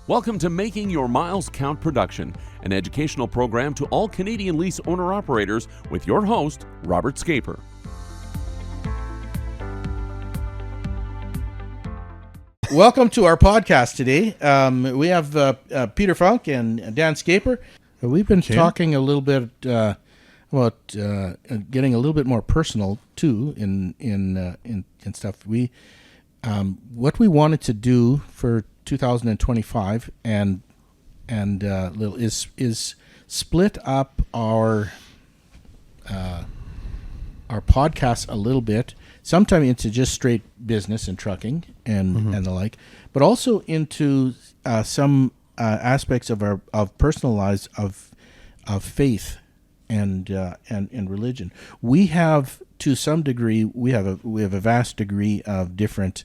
Welcome to Making Your Miles Count Production, an educational program to all Canadian lease owner-operators with your host, Robert Scaper. Welcome to our podcast today. We have Peter Funk and Dan Scaper. We've been talking a little bit about getting a little bit more personal too in stuff. What we wanted to do for 2025 and is split up our podcast a little bit, sometimes into just straight business and trucking and the like, but also into some aspects of personal lives of faith and religion. We have, to some degree, we have a vast degree of different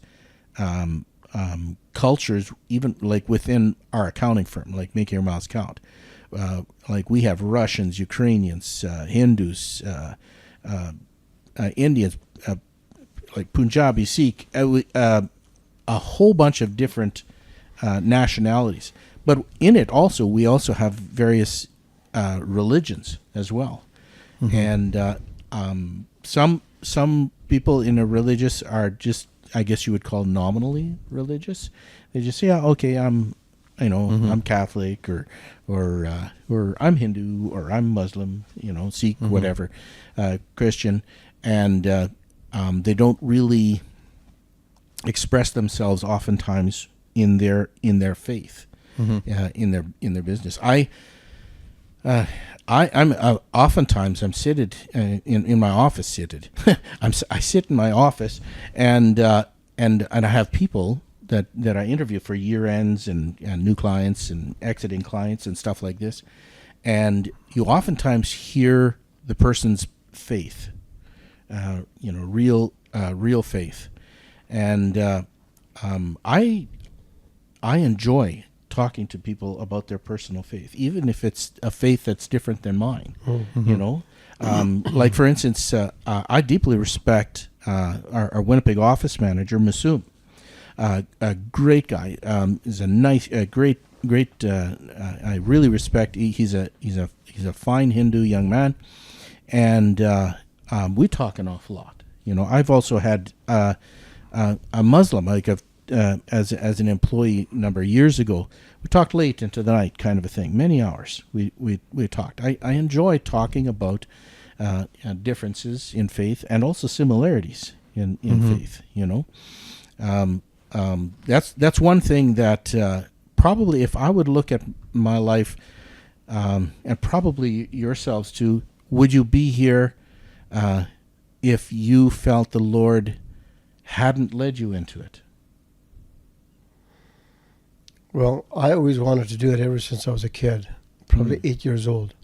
cultures, even like within our accounting firm, like Making Your Miles Count. Like we have Russians, Ukrainians, Hindus, Indians, like Punjabi, Sikh, a whole bunch of different nationalities. But in it also, we also have various religions as well. And some people in a religious are just, I guess you would call, nominally religious. They just say, yeah, okay, I'm Catholic or I'm Hindu or I'm Muslim, Sikh, whatever, Christian, and they don't really express themselves oftentimes in their faith, in their business. I'm oftentimes I'm seated in my office. I sit in my office, and I have people that I interview for year ends and new clients and exiting clients and stuff like this, and you oftentimes hear the person's faith, real faith, and I enjoy talking to people about their personal faith, even if it's a faith that's different than mine. Like for instance, I deeply respect our Winnipeg office manager, Masoom. A great guy. Is a nice, great. I really respect. He's a fine Hindu young man, and we talk an awful lot. I've also had a Muslim, like as an employee a number of years ago. We talked late into the night, kind of a thing. Many hours we talked. I enjoy talking about differences in faith and also similarities in faith. That's one thing that probably, if I would look at my life, and probably yourselves too, would you be here if you felt the Lord hadn't led you into it? Well, I always wanted to do it ever since I was a kid, probably 8 years old.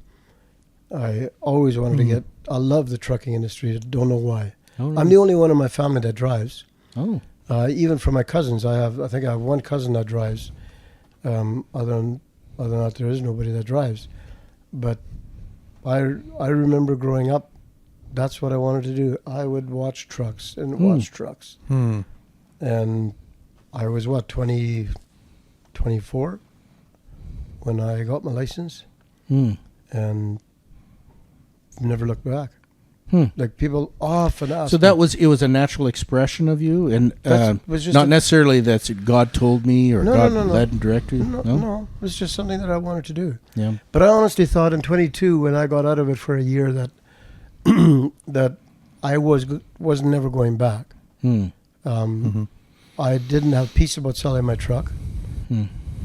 I always wanted to I love the trucking industry. I don't know why. Oh, really? I'm the only one in my family that drives. Oh. Even for my cousins, I think I have one cousin that drives. Other than that, there is nobody that drives. But I remember growing up, that's what I wanted to do. I would watch trucks and watch trucks. And I was, 24 when I got my license, and never looked back. Like people often ask. So it was a natural expression of you, and not necessarily that God told me or God led and directed. No, it was just something that I wanted to do. Yeah. But I honestly thought in 22, when I got out of it for a year, that that I was never going back. I didn't have peace about selling my truck.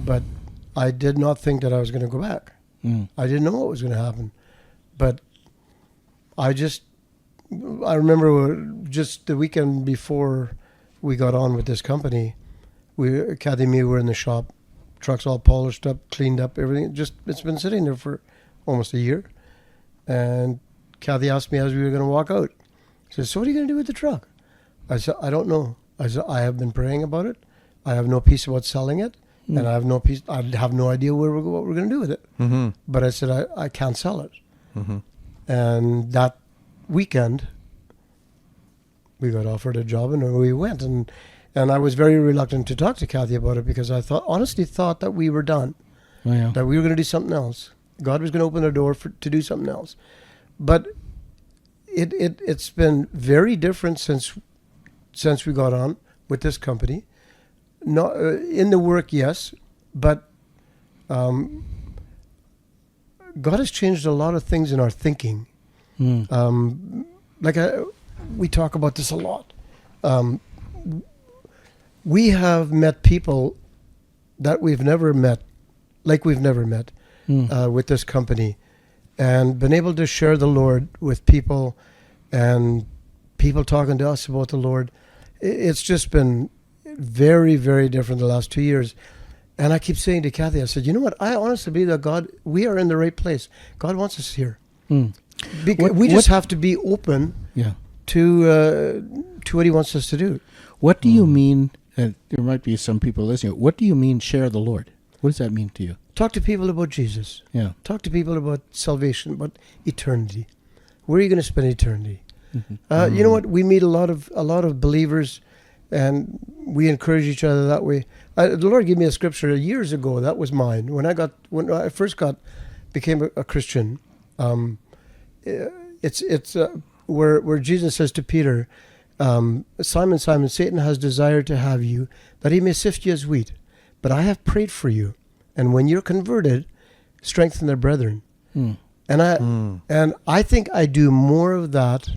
But I did not think that I was going to go back. I didn't know what was going to happen. But I remember just the weekend before we got on with this company, Kathy and me were in the shop, trucks all polished up, cleaned up, everything. It's been sitting there for almost a year. And Kathy asked me as we were going to walk out. She said, "So what are you going to do with the truck?" I said, "I don't know." I said, "I have been praying about it. I have no peace about selling it. And I have no peace. I have no idea what we're going to do with it." But I said, I can't sell it. And that weekend, we got offered a job, and we went. And And I was very reluctant to talk to Kathy about it because I honestly thought that we were done, Oh, yeah. that we were going to do something else. God was going to open the door to do something else. But it's been very different since we got on with this company. Not in the work, yes, but God has changed a lot of things in our thinking. We talk about this a lot. We have met people that we've never met with this company, and been able to share the Lord with people, and people talking to us about the Lord. It's just been very, very different the last 2 years. And I keep saying to Kathy, I said, you know what? I honestly believe that we are in the right place. God wants us here. We just have to be open to what He wants us to do. What do you mean? There might be some people listening. What do you mean, share the Lord? What does that mean to you? Talk to people about Jesus. Yeah. Talk to people about salvation, about eternity. Where are you going to spend eternity? You know what? We meet a lot of believers, and we encourage each other that way. The Lord gave me a scripture years ago. That was mine when I first became a Christian. It's where Jesus says to Peter, Simon, Simon, Satan has desired to have you, that he may sift you as wheat. But I have prayed for you, and when you're converted, strengthen the brethren. And I think I do more of that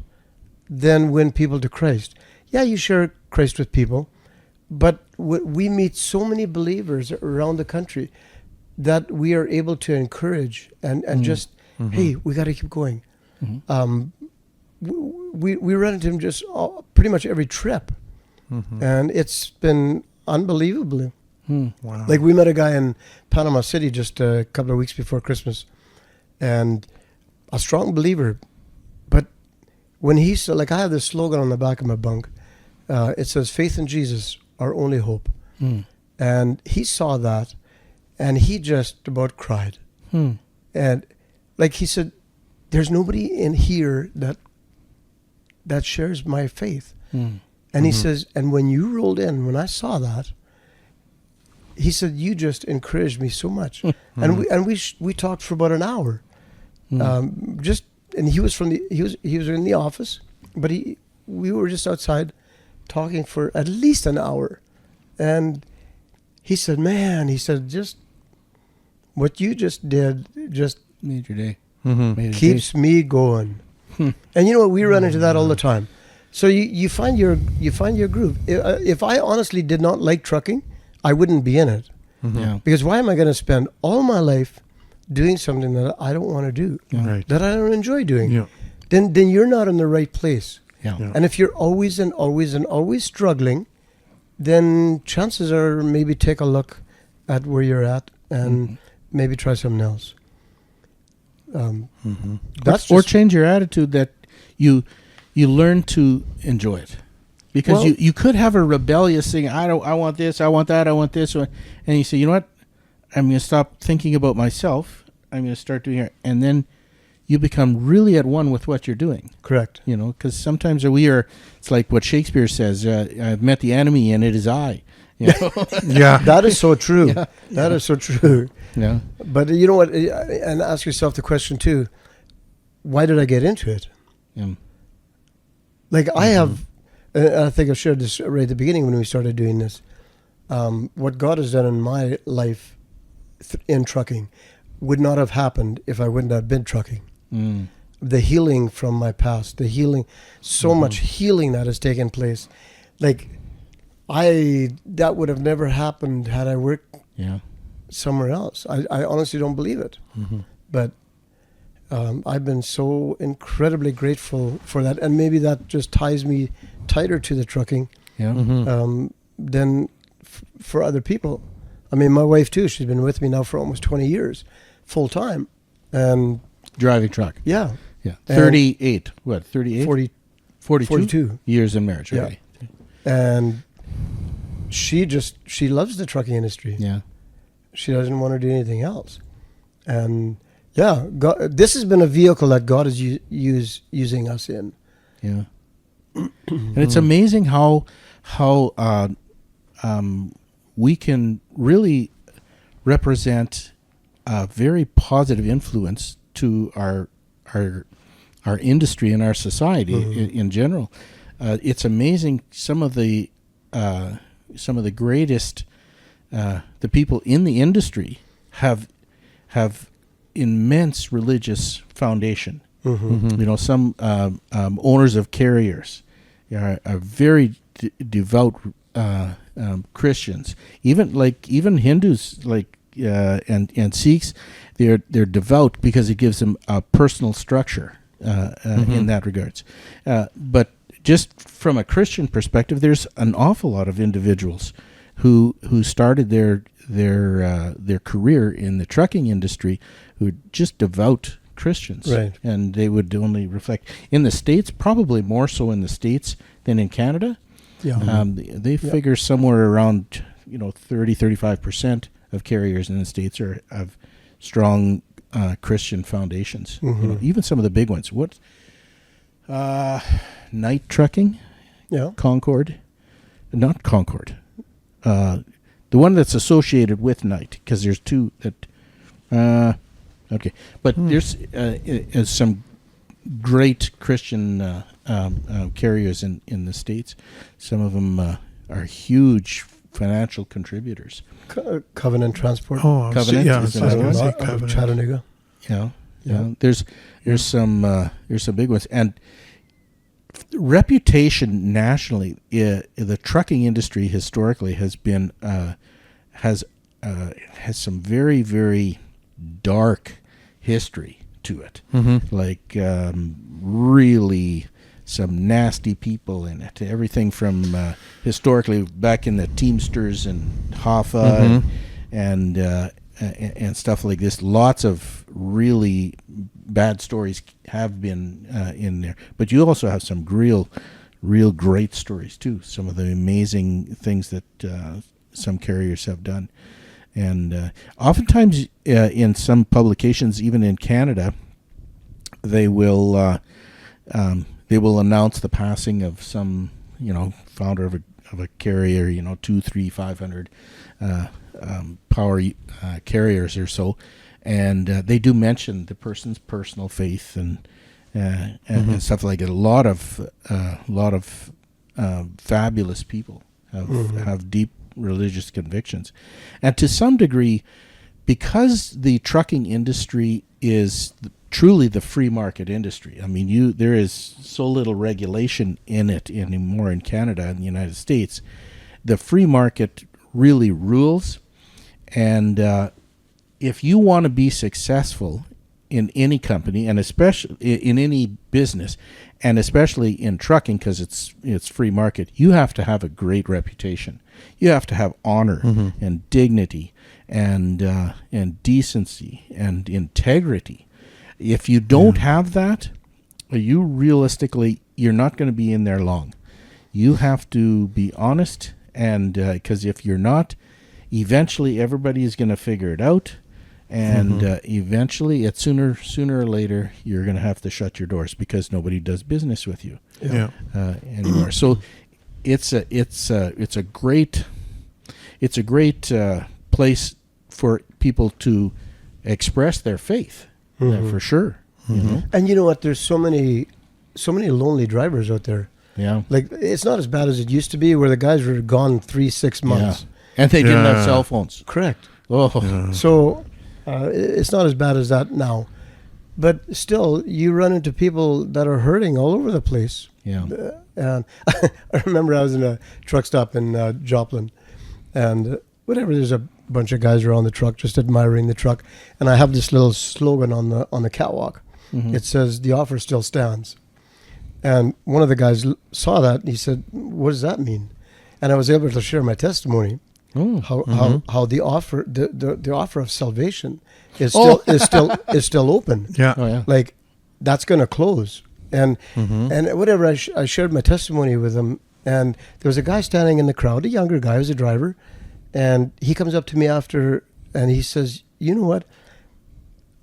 than win people to Christ. Yeah, you share Christ with people, but we meet so many believers around the country that we are able to encourage and just, hey, we got to keep going. We run into him just pretty much every trip, and it's been unbelievable. Wow. Like, we met a guy in Panama City just a couple of weeks before Christmas, and a strong believer. But when he said, like, I have this slogan on the back of my bunk. It says, faith in Jesus, our only hope. And he saw that, and he just about cried. And like he said, there's nobody in here that shares my faith. And he says, and when you rolled in, when I saw that, he said, you just encouraged me so much. And we talked for about an hour. And he was he was in the office, but we were just outside talking for at least an hour. And he said, man, just what you just did just Made your day. Mm-hmm. keeps me going. And you know what? We run into that all the time. So you find your groove. If I honestly did not like trucking, I wouldn't be in it. Yeah. Because why am I going to spend all my life doing something that I don't want to do, Right. that I don't enjoy doing? Yeah. Then you're not in the right place. Yeah. Yeah. And if you're always and always and always struggling, then chances are maybe take a look at where you're at and maybe try something else. That's Or just, change your attitude that you learn to enjoy it. Because Well- you could have a rebellious thing. I want this, I want that, I want this, and you say, you know what? I'm going to stop thinking about myself. I'm going to start doing it, and then you become really at one with what you're doing. correct. You know, because sometimes it's like what Shakespeare says, I've met the enemy and it is I. You know? Yeah. That is so true. That is so true. Yeah. But you know what? And ask yourself the question too, why did I get into it? Yeah. Like I have, I think I shared this right at the beginning when we started doing this. What God has done in my life in trucking would not have happened if I wouldn't have been trucking. The healing from my past, the healing, so much healing that has taken place. Like that would have never happened had I worked Yeah. somewhere else. I honestly don't believe it. But I've been so incredibly grateful for that. And maybe that just ties me tighter to the trucking Yeah. than for other people. I mean, my wife too, she's been with me now for almost 20 years, full time. And Driving truck. yeah, Yeah. And 38. What? 38? 42. 42 years in marriage. Yeah. Already. And she loves the trucking industry. Yeah. She doesn't want to do anything else. And yeah, God, this has been a vehicle that God is using us in. Yeah. And it's amazing how we can really represent a very positive influence to our industry and our society in general. It's amazing some of the greatest the people in the industry have immense religious foundation. You know, some owners of carriers are very devout Christians. Even Hindus, and Sikhs, they're devout because it gives them a personal structure in that regards. But just from a Christian perspective, there's an awful lot of individuals who started their career in the trucking industry who are just devout Christians, right? And they would only reflect in the States, probably more so in the States than in Canada. Yeah, they figure somewhere around 30-35% of carriers in the States have strong Christian foundations. Even some of the big ones. What? Night trucking? Yeah. Concord? Not Concord. The one that's associated with Knight, because there's two that. Okay, but there's some great Christian carriers in the States. Some of them are huge financial contributors. Covenant Transport. Oh, Covenant. yeah, Is I was that gonna right? say Covenant. Chattanooga. Yeah. There's some big ones, and reputation nationally. The trucking industry historically has been has some very, very dark history to it. Like really some nasty people in it. Everything from historically back in the Teamsters and Hoffa and stuff like this. Lots of really bad stories have been in there, but you also have some real great stories too. Some of the amazing things that some carriers have done, and oftentimes in some publications, even in Canada, they will announce the passing of some founder of a carrier, 200, 300, 500 power carriers or so, and they do mention the person's personal faith and stuff like it. A lot of fabulous people have deep religious convictions, and to some degree, because the trucking industry is truly the free market industry. I mean, there is so little regulation in it anymore in Canada and the United States. The free market really rules, and if you want to be successful in any company, and especially in any business, and especially in trucking, because it's free market, you have to have a great reputation. You have to have honor and dignity and decency and integrity. If you don't have that, you're not going to be in there long. You have to be honest, and because if you're not, eventually everybody is going to figure it out, and eventually, sooner or later, you're going to have to shut your doors because nobody does business with you anymore. So it's a great place for people to express their faith. For sure. And you know what? There's so many lonely drivers out there. Yeah. Like, it's not as bad as it used to be, where the guys were gone 3-6 months. Yeah. And they didn't have cell phones. Correct. Oh. So it's not as bad as that now. But still, you run into people that are hurting all over the place. Yeah. And I remember I was in a truck stop in Joplin, and there's a bunch of guys around the truck just admiring the truck, and I have this little slogan on the catwalk. It says, "The offer still stands." And one of the guys saw that, and he said, "What does that mean?" And I was able to share my testimony. How the offer the offer of salvation is still open. Yeah. Oh, yeah. Like, that's going to close. And whatever, I shared my testimony with him, and there was a guy standing in the crowd, a younger guy, who was a driver, and he comes up to me after, and he says, "You know what?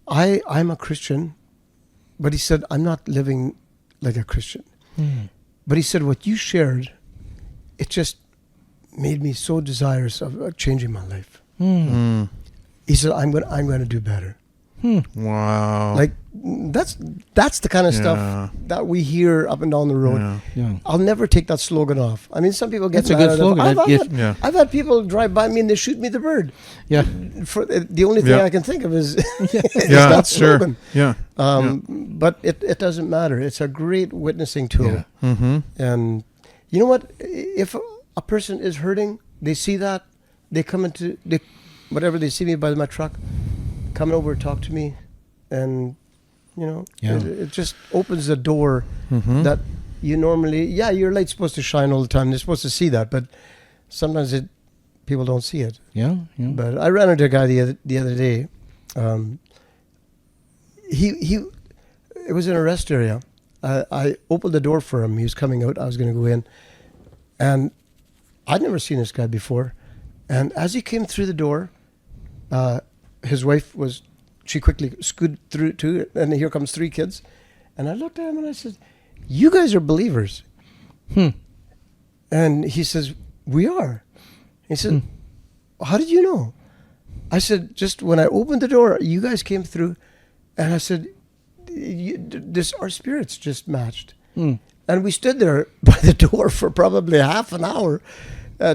I'm a Christian," but he said, "I'm not living like a Christian." But he said, "What you shared, it just made me so desirous of changing my life. He said, I'm going to do better. Wow. Like that's the kind of stuff that we hear up and down the road. Yeah. I'll never take that slogan off. I mean, some people get That's a mad good at it. slogan. I've had people drive by me and they shoot me the bird. Yeah. For the only thing I can think of is, is Yeah, that slogan. Yeah. But it doesn't matter. It's a great witnessing tool. Mm-hmm. And you know what? If a person is hurting, they see that, they come into whatever, they see me by my truck, come over, talk to me, and it just opens the door that you normally, your light's supposed to shine all the time. They're supposed to see that, but sometimes people don't see it. Yeah. But I ran into a guy the other day. It was in a rest area. I opened the door for him. He was coming out. I was going to go in, and I'd never seen this guy before. And as he came through the door, his wife she quickly scooted through too, and here comes 3 kids. And I looked at him and I said, "You guys are believers." And he says, "We are." He said, "How did you know?" I said, "Just when I opened the door, you guys came through." And I said, our spirits just matched. And we stood there by the door for probably half an hour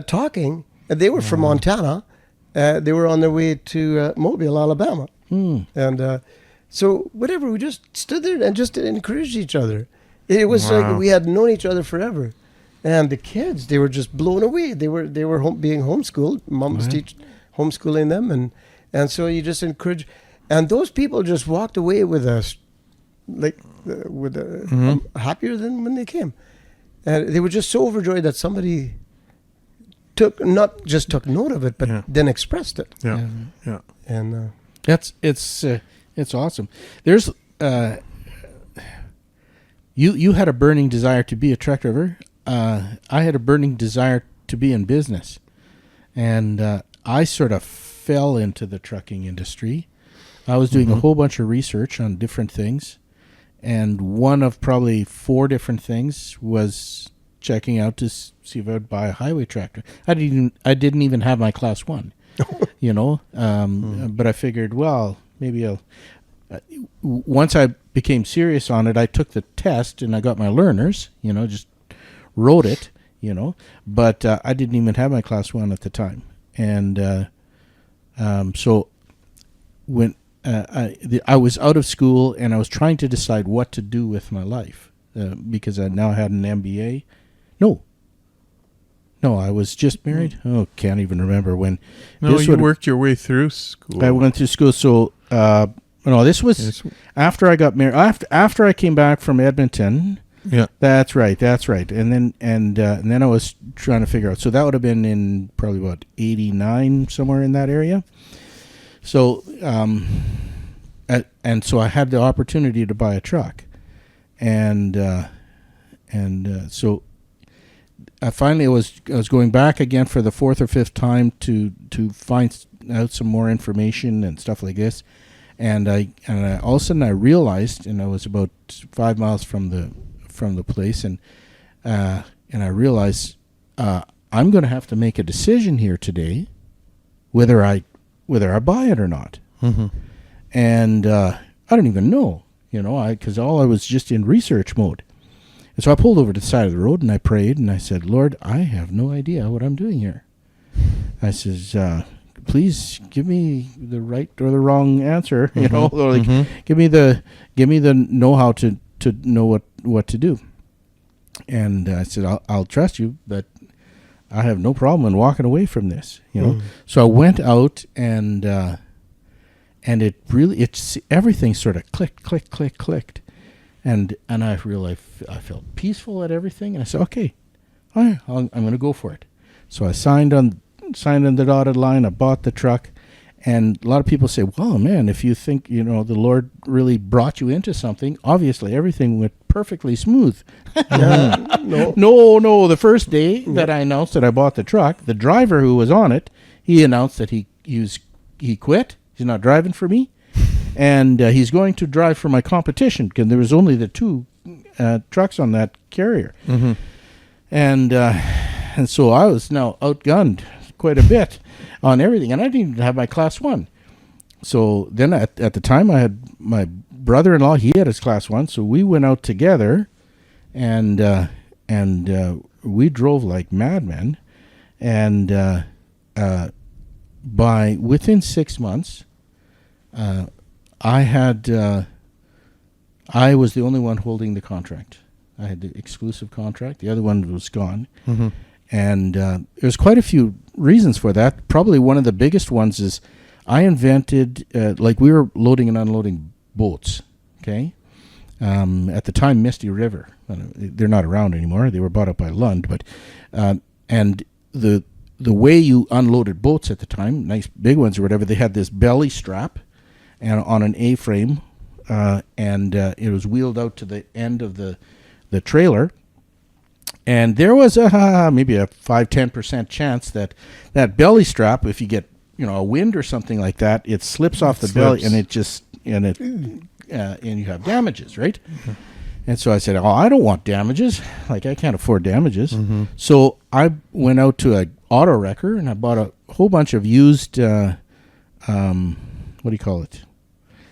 talking. And they were from Montana. They were on their way to Mobile, Alabama. And so whatever, we just stood there and just encouraged each other. It was like we had known each other forever. And the kids, they were just blown away. They were being homeschooled. Mom was homeschooling them. And so you just encourage. And those people just walked away with us, like happier than when they came. And they were just so overjoyed that somebody not just took note of it, but then expressed it. Yeah. And it's awesome. There's you had a burning desire to be a truck driver. I had a burning desire to be in business, and I sort of fell into the trucking industry. I was doing a whole bunch of research on different things, and one of probably 4 different things was checking out to see if I would buy a highway tractor. I didn't even have my Class 1, but I figured, well, maybe I'll. Once I became serious on it, I took the test and I got my learners. Just wrote it. But I didn't even have my Class 1 at the time, and so when I was out of school and I was trying to decide what to do with my life because I now had an MBA. No, I was just married. Oh, can't even remember when. No, you worked your way through school. I went through school, so this was after I got married. After I came back from Edmonton. Yeah, that's right. And then I was trying to figure out. So that would have been in probably about 89, somewhere in that area. So, and so I had the opportunity to buy a truck, and so I finally was going back again for the 4th or 5th time to find out some more information and stuff like this, and I all of a sudden I realized, and I was about 5 miles from the place, and I realized I'm going to have to make a decision here today, whether I buy it or not. And I don't even know, because all I was just in research mode. And so I pulled over to the side of the road and I prayed and I said, "Lord, I have no idea what I'm doing here." I says, "Please give me the right or the wrong answer, give me the know-how to know what to do." And I said, I'll trust you, but I have no problem in walking away from this, So I went out and it's everything sort of clicked. And I realized I felt peaceful at everything. And I said, okay, I'm going to go for it. So I signed on the dotted line. I bought the truck. And a lot of people say, well, man, if you think, the Lord really brought you into something, obviously everything went perfectly smooth. No. The first day that I announced that I bought the truck, the driver who was on it, he announced that he quit. He's not driving for me. And he's going to drive for my competition because there was only the 2 trucks on that carrier. And And so I was now outgunned quite a bit on everything, and I didn't even have my Class 1. So then at the time, I had my brother-in-law, he had his Class 1, so we went out together, and we drove like madmen, and within 6 months, I was the only one holding the contract. I had the exclusive contract. The other one was gone. Mm-hmm. And there's quite a few reasons for that. Probably one of the biggest ones is I invented, we were loading and unloading boats, okay? At the time, Misty River. They're not around anymore. They were bought up by Lund. But and the way you unloaded boats at the time, nice big ones or whatever, they had this belly strap and on an A-frame, and it was wheeled out to the end of the trailer. And there was maybe a 5-10% chance that belly strap, if you get a wind or something like that, it slips off the belly, and and you have damages, right? Mm-hmm. And so I said, I don't want damages. Like, I can't afford damages. Mm-hmm. So I went out to an auto wrecker and I bought a whole bunch of used, what do you call it?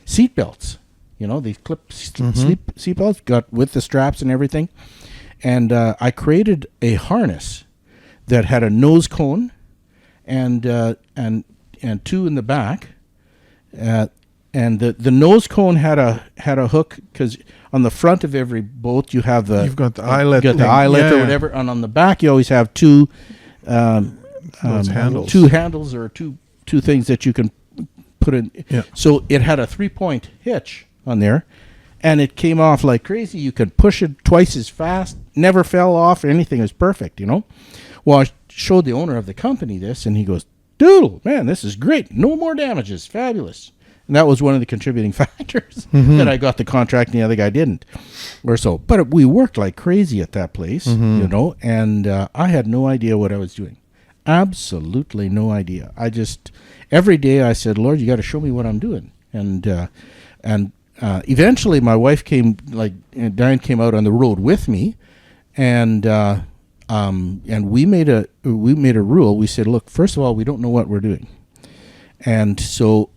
Seat belts. These clip seat belts got with the straps and everything. And I created a harness that had a nose cone and two in the back. And the nose cone had a hook, because on the front of every boat you've got the eyelet, or whatever, and on the back you always have two handles. Two handles or two things that you can put in. Yeah. So it had a 3-point hitch on there, and it came off like crazy. You could push it twice as fast, never fell off or anything. It was perfect, Well, I showed the owner of the company this, and he goes, "Doodle, man, this is great. No more damages. Fabulous." And that was one of the contributing factors that I got the contract and the other guy didn't, or so. But we worked like crazy at that place, and I had no idea what I was doing. Absolutely no idea. I just, every day I said, "Lord, you got to show me what I'm doing." And eventually my wife came, Diane came out on the road with me, and we made a rule. We said, "Look, first of all, we don't know what we're doing, and so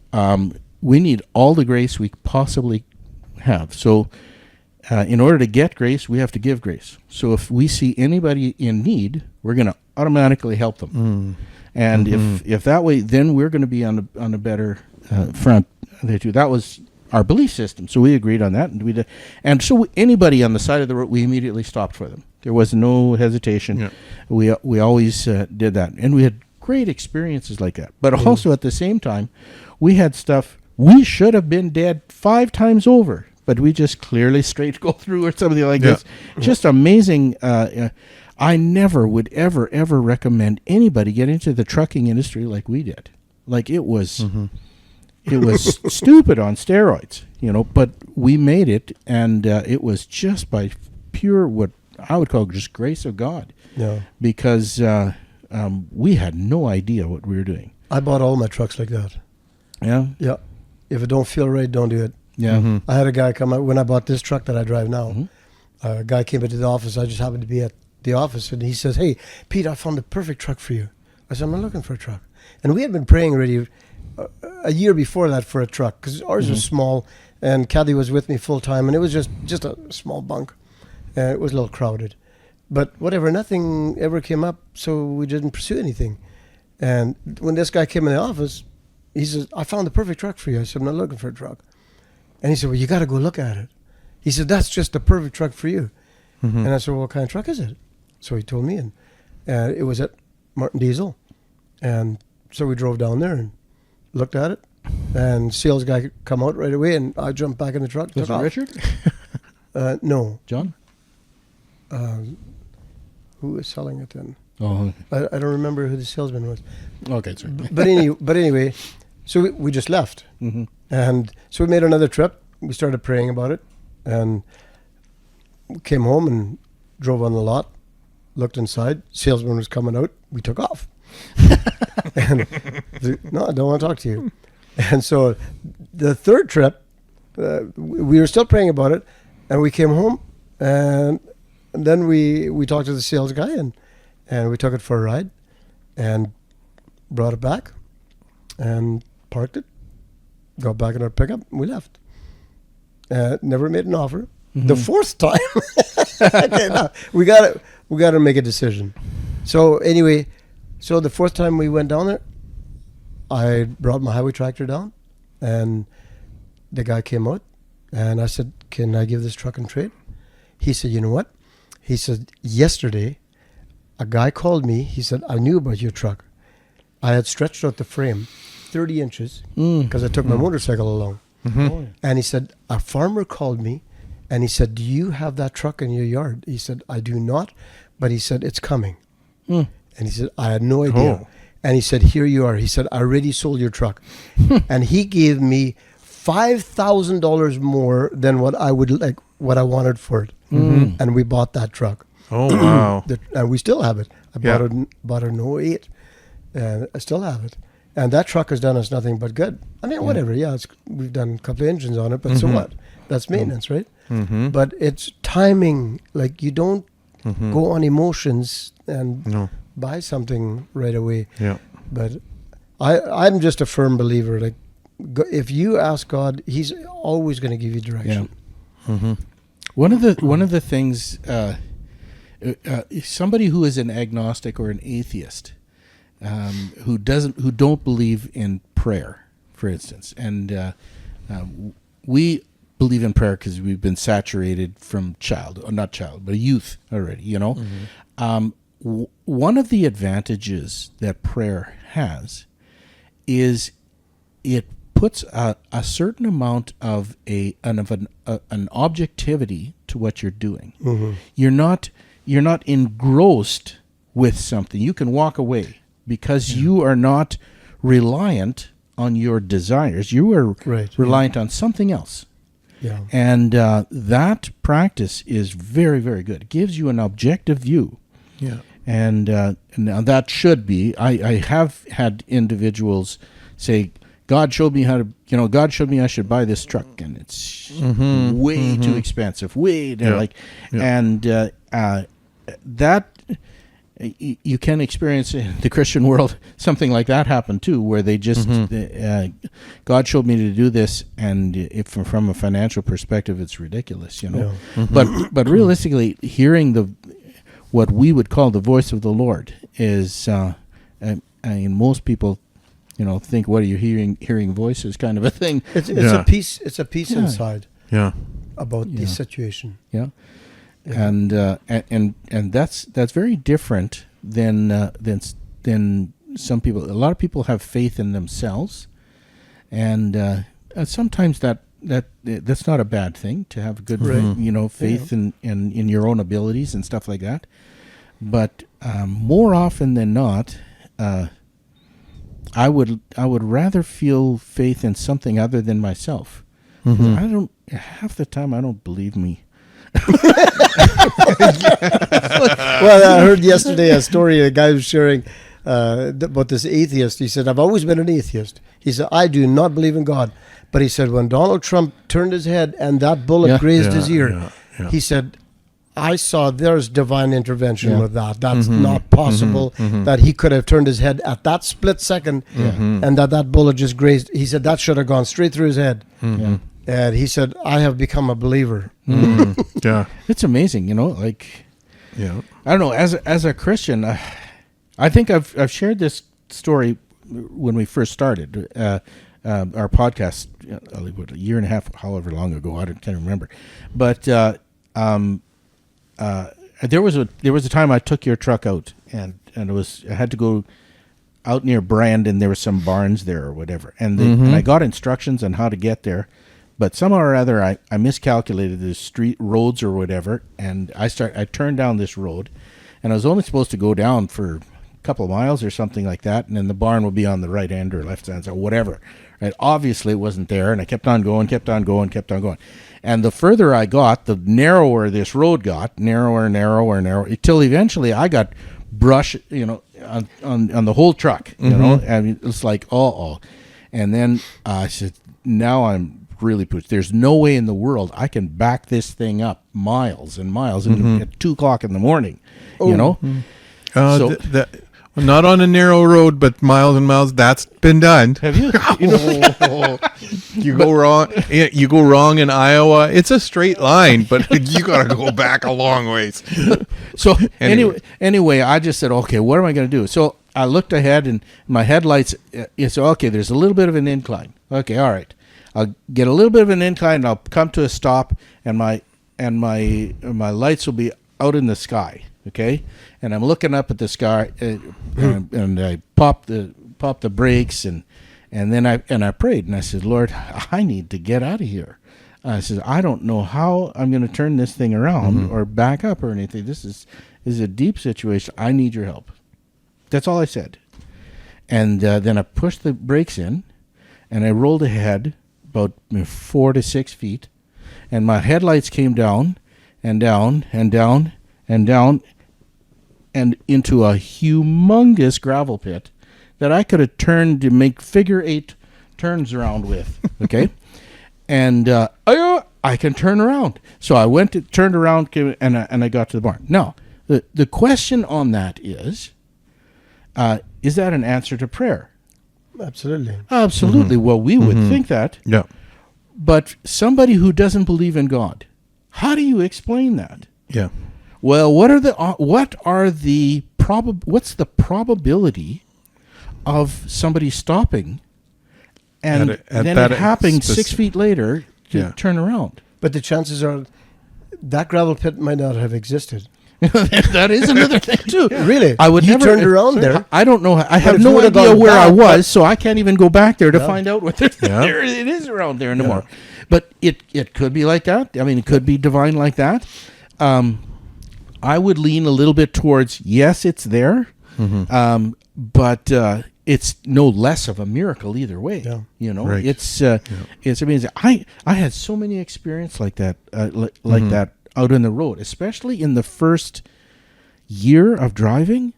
we need all the grace we possibly have. So in order to get grace, we have to give grace. So if we see anybody in need, we're going to automatically help them. And if that way, then we're going to be on a better front. That was our belief system. So we agreed on that, and we did. And so anybody on the side of the road, we immediately stopped for them. There was no hesitation. Yeah. We always did that, and we had great experiences like that. But also at the same time, we had stuff we should have been dead 5 times over, but we just clearly straight go through or something like this. Just amazing. I never would ever recommend anybody get into the trucking industry like we did. Like it was stupid on steroids, but we made it, and it was just by pure, what I would call just grace of God. Yeah. Because we had no idea what we were doing. I bought all my trucks like that. Yeah? Yeah. If it don't feel right, don't do it. Yeah. Mm-hmm. I had a guy come out when I bought this truck that I drive now. Mm-hmm. A guy came into the office. I just happened to be at the office, and he says, "Hey, Pete, I found the perfect truck for you." I said, "I'm not looking for a truck." And we had been praying already a year before that for a truck, because ours was small, and Kathy was with me full time, and it was just a small bunk. It was a little crowded. But whatever, nothing ever came up, so we didn't pursue anything. And when this guy came in the office, he says, "I found the perfect truck for you." I said, "I'm not looking for a truck." And he said, "Well, you got to go look at it." He said, "That's just the perfect truck for you." And I said, "Well, what kind of truck is it?" So he told me, and it was at Martin Diesel. And so we drove down there and looked at it. And sales guy come out right away, and I jumped back in the truck. Was it Richard? No. John? Who was selling it then? Oh, I don't remember who the salesman was. Okay, sorry. But anyway, so we just left. Mm-hmm. And so we made another trip. We started praying about it, and came home and drove on the lot, looked inside. Salesman was coming out. We took off. And no, I don't want to talk to you. And so the third trip, we were still praying about it, and we came home, and then we talked to the sales guy, and we took it for a ride and brought it back and parked it, got back in our pickup, and we left. Never made an offer. The fourth time, okay, no, we got to make a decision. So anyway, the fourth time we went down there, I brought my highway tractor down, and the guy came out, and I said, "Can I give this truck in trade?" He said, "You know what?" He said, "Yesterday, a guy called me. He said, I knew about your truck. I had stretched out the frame 30 inches because I took my motorcycle along." And he said, "A farmer called me, and he said, 'Do you have that truck in your yard?' He said, 'I do not,' but he said, 'It's coming.'" And he said, "I had no idea." Oh. And he said, "Here you are." He said, "I already sold your truck." And he gave me $5,000 more than what I wanted for it. And we bought that truck. Oh, wow. And we still have it. I Yeah. bought it in 08, and I still have it. And that truck has done us nothing but good. I mean, whatever. Yeah, we've done a couple of engines on it, but so what? That's maintenance, right? But it's timing. Like, you don't go on emotions and buy something right away. Yeah. But I'm just a firm believer. Like, if you ask God, He's always going to give you direction. One of the things, somebody who is an agnostic or an atheist, who don't believe in prayer, for instance, and we believe in prayer because we've been saturated from youth already. You know, one of the advantages that prayer has is it puts a certain amount of an objectivity to what you're doing. You're not engrossed with something. You can walk away because you are not reliant on your desires. You are reliant on something else. Yeah. And that practice is very, very good. It gives you an objective view. Yeah. And now that should be. I have had individuals say, God showed me I should buy this truck, and it's way too expensive. And that you can experience in the Christian world something like that happen too, where they just God showed me to do this, and if from a financial perspective, it's ridiculous, you know. Yeah. But realistically, hearing what we would call the voice of the Lord is, I mean, most people, think, what are you hearing voices kind of a thing. It's a peace. It's a peace inside. Yeah. About the situation. Yeah. And that's very different than some people. A lot of people have faith in themselves, and sometimes that's not a bad thing to have good, faith in your own abilities and stuff like that. But more often than not, I would rather feel faith in something other than myself. Half the time I don't believe me. Well, I heard yesterday a story. A guy was sharing about this atheist. He said, "I've always been an atheist." He said, "I do not believe in God." But he said, when Donald Trump turned his head and that bullet grazed his ear, he said, "I saw there's divine intervention with that. That's not possible that he could have turned his head at that split second and that bullet just grazed." He said, "That should have gone straight through his head." And he said, "I have become a believer." Yeah. It's amazing, Yeah. I don't know, as a Christian, I think I've shared this story when we first started our podcast a year and a half, however long ago, I can't remember. But there was a time I took your truck out, and I had to go out near Brandon. There were some barns there or whatever, and I got instructions on how to get there. But somehow or other, I miscalculated the street roads or whatever, and I turned down this road, and I was only supposed to go down for a couple of miles or something like that, and then the barn would be on the right hand or left hand or whatever. Right? Obviously, it wasn't there, and I kept on going, and the further I got, the narrower this road got, narrower, till eventually I got brush, on the whole truck, and it's like, and then I said, now I'm really pushed. There's no way in the world I can back this thing up miles and miles at 2:00 in the morning, So- Not on a narrow road, but miles and miles. That's been done. Have you? You know, You go wrong. You go wrong in Iowa. It's a straight line, but you got to go back a long ways. so anyway, I just said, okay, what am I going to do? So I looked ahead, and my headlights. It's okay. There's a little bit of an incline. Okay, all right. I'll get a little bit of an incline, and I'll come to a stop, and my lights will be out in the sky. Okay, and I'm looking up at the sky, and I pop the brakes, and then I prayed, and I said, Lord, I need to get out of here. I said, I don't know how I'm going to turn this thing around or back up or anything. This is a deep situation. I need your help. That's all I said. And then I pushed the brakes in, and I rolled ahead about 4 to 6 feet, and my headlights came down and down and down and down and into a humongous gravel pit that I could have turned to make figure 8 turns around with. Okay. And I can turn around. So I turned around, and I got to the barn. Now, the question on that is that an answer to prayer? Absolutely. Absolutely. Well, we would think that. Yeah. But somebody who doesn't believe in God, how do you explain that? Yeah. Well, what's the probability of somebody stopping and then it happening 6 feet later to turn around? But the chances are that gravel pit might not have existed. That is another thing too. Really? I would You never turned around there. I don't know. I have if no you would've idea gone where I back, was, so I can't even go back there to find out what there it is around there anymore. But it could be like that. I mean, it could be divine like that. I would lean a little bit towards yes, it's there, but it's no less of a miracle either way. Yeah. You know, Right. it's amazing. I had so many experiences like that, that out on the road, especially in the first year of driving.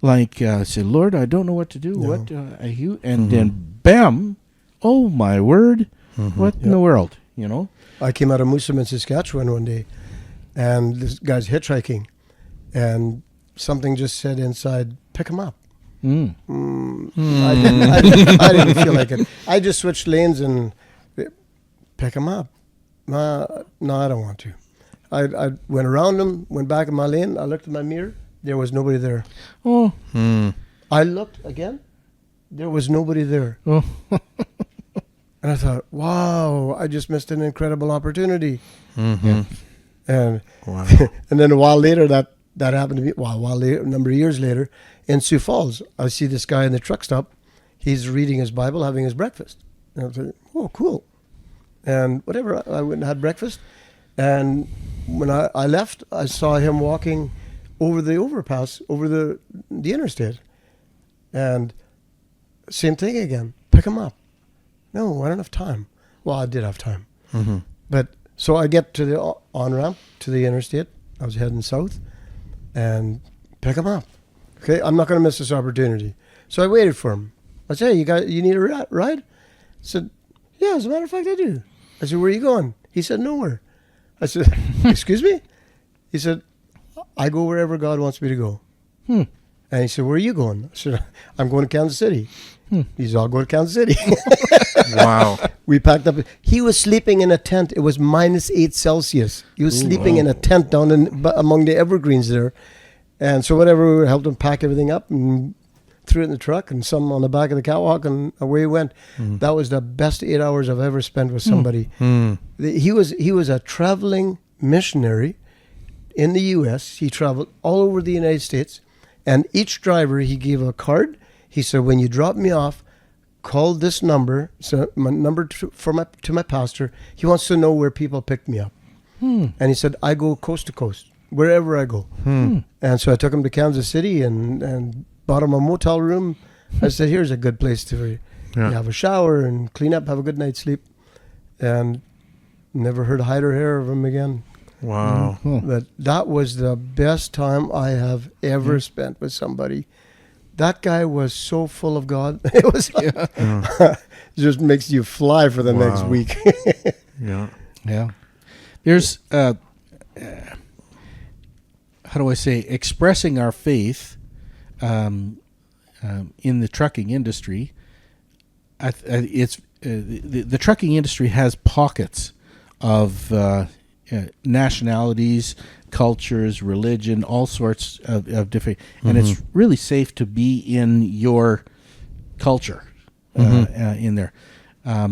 Like, I said, Lord, I don't know what to do. No. What are you? And then, bam! Oh my word! What in the world? You know? I came out of Moosomin, Saskatchewan one day, and this guy's hitchhiking, and something just said inside, pick him up. I didn't feel like it. I just switched lanes and pick him up. No, I don't want to. I went around him, went back in my lane. I looked at my mirror. There was nobody there. Oh. I looked again. There was nobody there. Oh. And I thought, wow, I just missed an incredible opportunity. Yeah. And Wow. and then a while later, that happened to me. Well, a number of years later, in Sioux Falls, I see this guy in the truck stop. He's reading his Bible, having his breakfast. And I was like, oh, cool. And whatever, I went and had breakfast. And when I left, I saw him walking over the overpass, over the interstate. And same thing again, pick him up. No, I don't have time. Well, I did have time. But so I get to the on-ramp to the interstate. I was heading south and pick him up. Okay, I'm not going to miss this opportunity. So I waited for him. I said, hey, you need a ride? I said, yeah, as a matter of fact, I do. I said, where are you going? He said, nowhere. I said, excuse me? He said, I go wherever God wants me to go. And he said, where are you going? I said, I'm going to Kansas City. He said, I'll go to Kansas City. Wow. We packed up. He was sleeping in a tent. It was -8 Celsius. He was sleeping in a tent down among the evergreens there. And so whatever, we helped him pack everything up and threw it in the truck and some on the back of the catwalk, and away he went. That was the best 8 hours I've ever spent with somebody. He was a traveling missionary in the U.S. He traveled all over the United States, and each driver he gave a card. He said, when you drop me off, call this number, so my number to my pastor. He wants to know where people picked me up. And he said, I go coast to coast, wherever I go. And so I took him to Kansas City and bought him a motel room. I said, here's a good place to have a shower and clean up, have a good night's sleep. And never heard hide or hair of him again. Wow. But that was the best time I have ever spent with somebody. That guy was so full of God. It was like, it just makes you fly for the next week. Yeah. There's, how do I say, expressing our faith in the trucking industry, the trucking industry has pockets of nationalities, cultures, religion, all sorts of different, and it's really safe to be in your culture in there. I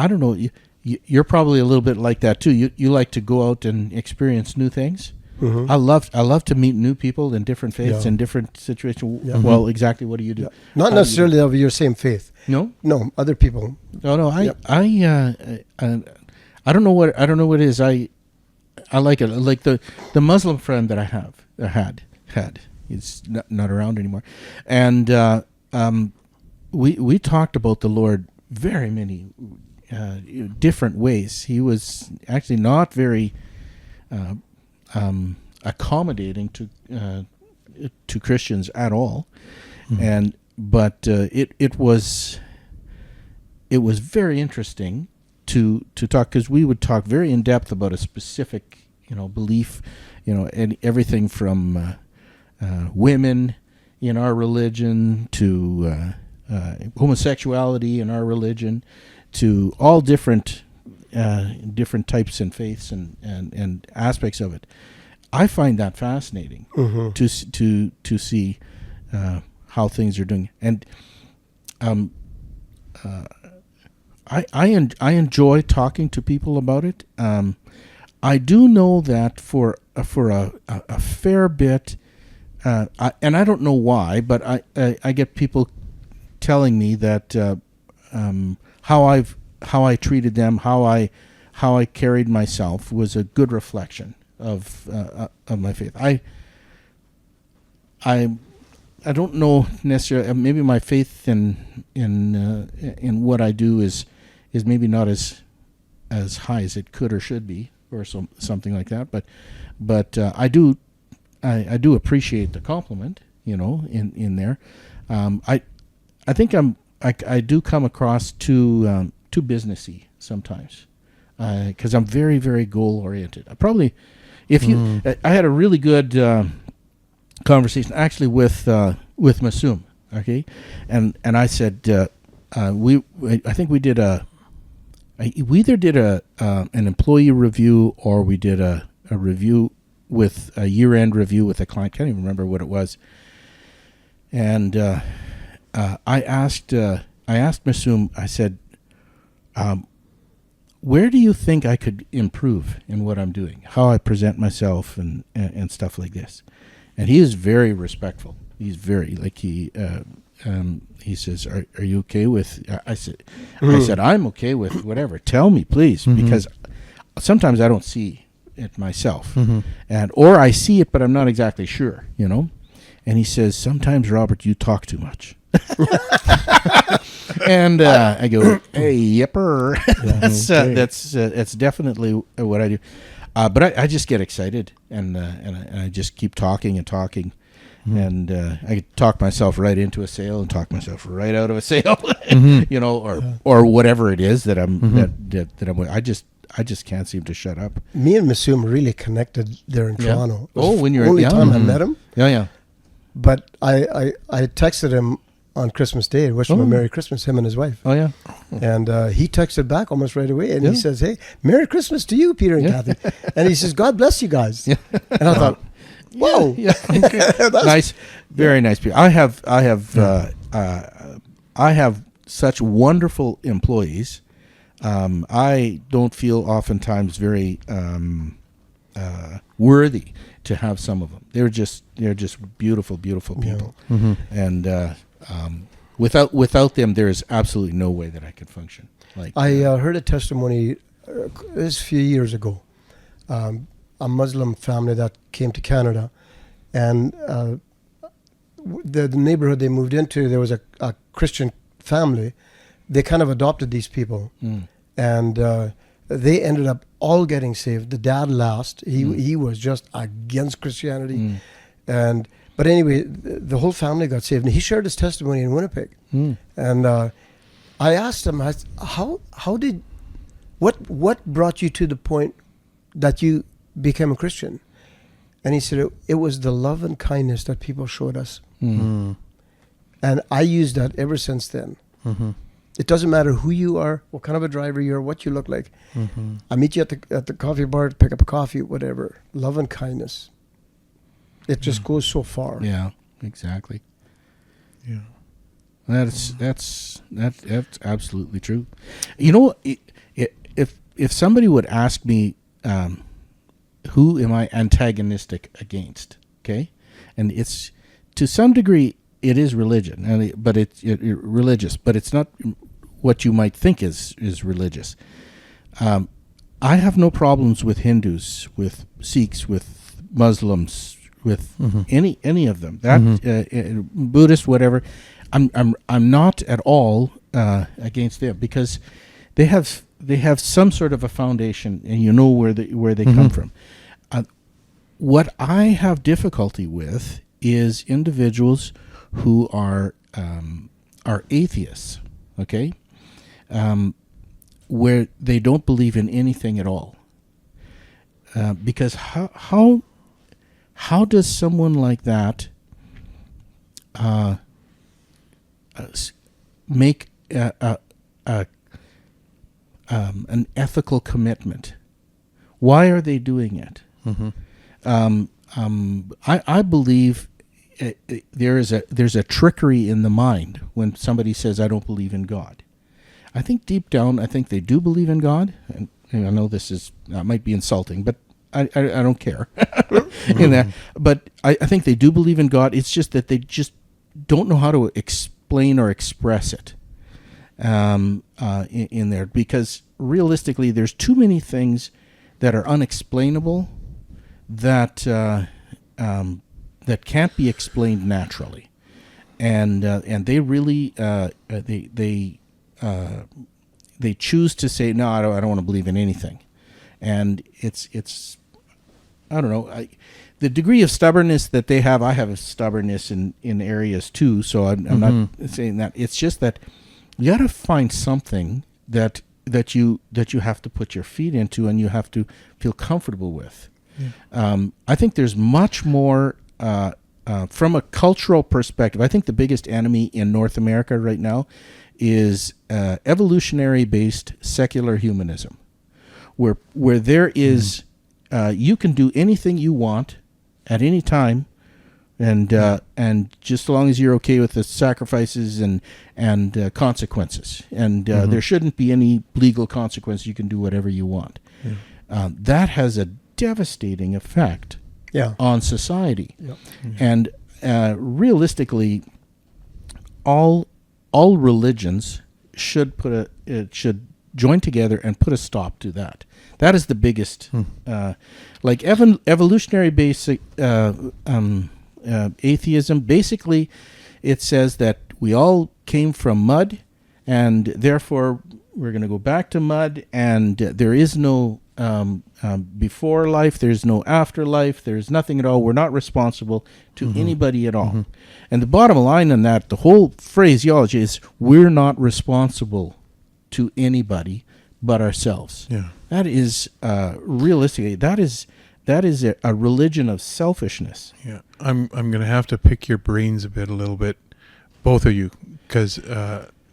don't know. You're probably a little bit like that too. You like to go out and experience new things. I love to meet new people in different faiths and different situations. Yeah. Well, exactly. What do you do? Yeah. Not necessarily of your same faith. No, other people. No. I don't know what it is. I like it. Like the Muslim friend that I had. He's not around anymore, and we talked about the Lord very many different ways. He was actually not very accommodating to Christians at all, but it was very interesting to talk, because we would talk very in depth about a specific belief, and everything from women in our religion to homosexuality in our religion, to all different types and faiths and aspects of it. I find that fascinating to see how things are doing, and I enjoy talking to people about it. I do know that for a fair bit, and I don't know why, but I get people telling me that how I treated them, how I carried myself was a good reflection of my faith. I don't know necessarily. Maybe my faith in what I do is maybe not as high as it could or should be, or something like that. But I do appreciate the compliment, in there. I think I do come across too businessy sometimes, because I'm very, very goal oriented. I probably, I had a really good conversation actually with Masoom, okay, and I said I think we either did an employee review, or we did a review with a year-end review with a client. Can't even remember what it was, and I asked Masoom, I said, where do you think I could improve in what I'm doing, how I present myself and stuff like this? And he is very respectful. He's very, he says, are you okay with, I said, I'm okay with whatever. Tell me, please, because sometimes I don't see it myself, or I see it, but I'm not exactly sure, And he says, sometimes, Robert, you talk too much. And I go, hey, yipper. That's definitely what I do. But I just get excited, and I just keep talking and talking. And I talk myself right into a sale and talk myself right out of a sale, or whatever it is that I'm that I'm. I just can't seem to shut up. Me and Masoom really connected there in Toronto. When you're only time I met him. Yeah. But I texted him on Christmas Day and wished him a Merry Christmas, him and his wife. Oh, yeah. And he texted back almost right away, and he says, hey, Merry Christmas to you, Peter and Kathy. And he says, God bless you guys. And I thought, whoa. Yeah. Nice. Very nice people. I have such wonderful employees. I don't feel oftentimes very worthy to have some of them. They're just beautiful, beautiful people. And without them, there is absolutely no way that I could function. I heard a testimony this a few years ago. A Muslim family that came to Canada, and the neighborhood they moved into, there was a Christian family. They kind of adopted these people, and they ended up all getting saved. The dad last. He was just against Christianity, but anyway, the whole family got saved, and he shared his testimony in Winnipeg. And I asked him, what brought you to the point that you became a Christian? And he said it was the love and kindness that people showed us. Mm. And I used that ever since then. Mm-hmm. It doesn't matter who you are, what kind of a driver you are, what you look like. Mm-hmm. I meet you at the coffee bar to pick up a coffee, whatever. Love and kindness. It just goes so far. Yeah, exactly. Yeah. That's absolutely true. You know, if somebody would ask me, who am I antagonistic against? Okay, and it's to some degree it is religion, but it's religious, but it's not what you might think is religious. I have no problems with Hindus, with Sikhs, with Muslims, with any of them. That Buddhist, whatever. I'm not at all against them, because they have some sort of a foundation, and you know where they come from. What I have difficulty with is individuals who are atheists, okay, where they don't believe in anything at all. Because how does someone like that make an ethical commitment? Why are they doing it? I believe there's a trickery in the mind when somebody says, I don't believe in God. I think deep down, I think they do believe in God. And I know this might be insulting, but I don't care in that. But I think they do believe in God. It's just that they just don't know how to explain or express it in there. Because realistically, there's too many things that are unexplainable that that can't be explained naturally, and they really they choose to say, no, I don't want to believe in anything, and it's I don't know, the degree of stubbornness that they have. I have a stubbornness in areas too, so I'm not saying that. It's just that you got to find something that you have to put your feet into and you have to feel comfortable with. I think there's much more from a cultural perspective. I think the biggest enemy in North America right now is evolutionary-based secular humanism, where there is you can do anything you want at any time, and just as long as you're okay with the sacrifices and consequences, and there shouldn't be any legal consequence. You can do whatever you want. That has a devastating effect on society. And realistically, all religions should should join together and put a stop to that. That is the biggest like evolutionary basic atheism. Basically, it says that we all came from mud, and therefore we're going to go back to mud, and there is no before life, there's no afterlife, there's nothing at all. We're not responsible to anybody at all. And the bottom line on that, the whole phraseology is, we're not responsible to anybody but ourselves. That is realistically, that is a religion of selfishness. I'm going to have to pick your brains a little bit, both of you, because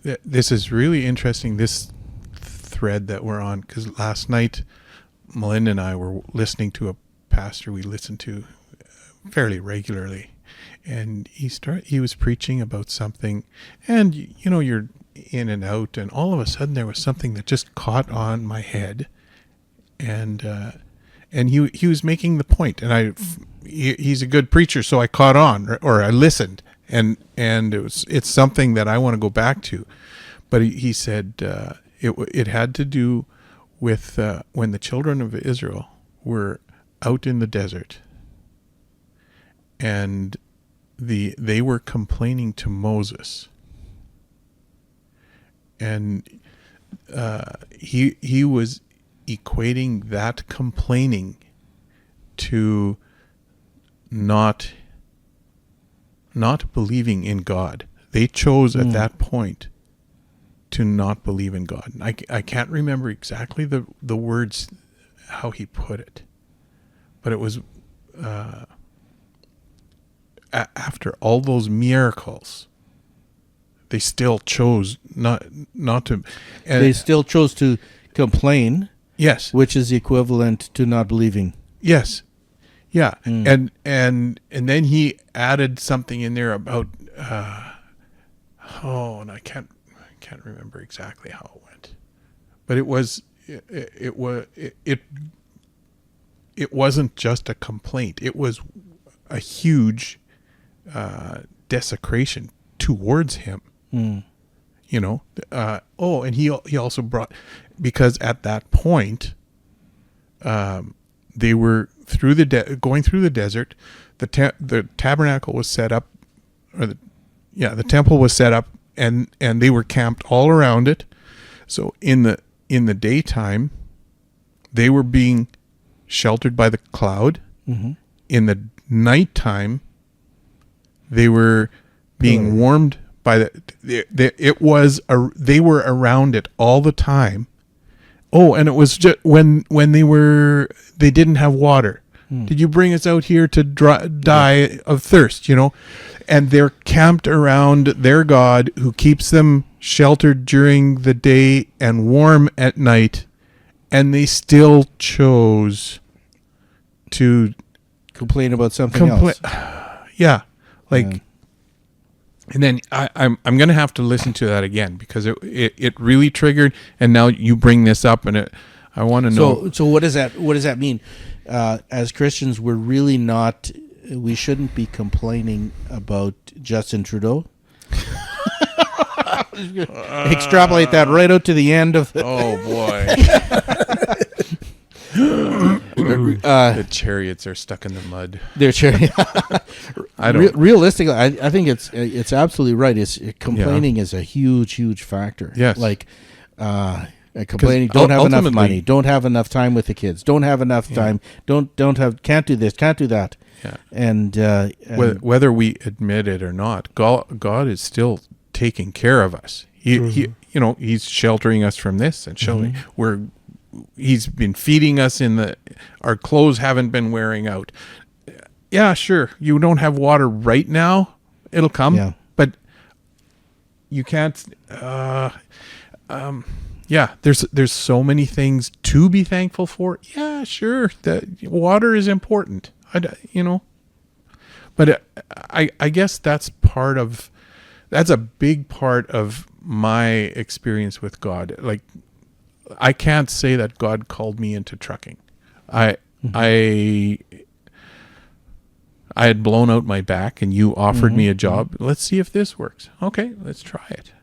this is really interesting, this thread that we're on, because last night Melinda and I were listening to a pastor we listen to fairly regularly, and he was preaching about something, and you know, you're in and out, and all of a sudden there was something that just caught on my head, and he was making the point, and he's a good preacher, so I caught on, or I listened, and it's something that I want to go back to. But he said it had to do with when the children of Israel were out in the desert, and they were complaining to Moses, and he was equating that complaining to not believing in God. They chose at that point to not believe in God. I can't remember exactly the words, how he put it, but it was after all those miracles, they still chose not to. And They still chose to complain, yes, which is equivalent to not believing. yes, yeah, and then he added something in there about and I can't remember exactly how it went, but it wasn't just a complaint. It was a huge desecration towards him. You know, and he also brought, because at that point, they were going through the desert. The tabernacle was set up, the temple was set up, and they were camped all around it. So in the daytime, they were being sheltered by the cloud. Mm-hmm. In the nighttime, they were being warmed by they were around it all the time. Oh, and it was just when they didn't have water. Did you bring us out here to die of thirst? You know, and they're camped around their God, who keeps them sheltered during the day and warm at night, and they still chose to Complain about something else. Yeah, like, and then I'm gonna have to listen to that again, because it really triggered. And now you bring this up, and I want to know. So what does that mean? As Christians, we're really not. We shouldn't be complaining about Justin Trudeau. Extrapolate that right out to the end of. Oh boy. The chariots are stuck in the mud. Their chariot. I don't. Realistically, I think it's absolutely right. Complaining is a huge factor. Yes. Like complaining, don't have enough ultimately- money, don't have enough time with the kids, don't have enough time, can't do this, can't do that. Yeah. And Whether we admit it or not, God is still taking care of us. He he's sheltering us from this and sheltering. He's been feeding us our clothes haven't been wearing out. Yeah, sure. You don't have water right now. It'll come. Yeah. But you can't. There's so many things to be thankful for. Yeah, sure. That water is important. But I guess that's a big part of my experience with God. Like, I can't say that God called me into trucking. I had blown out my back, and you offered me a job. Let's see if this works. Okay, let's try it.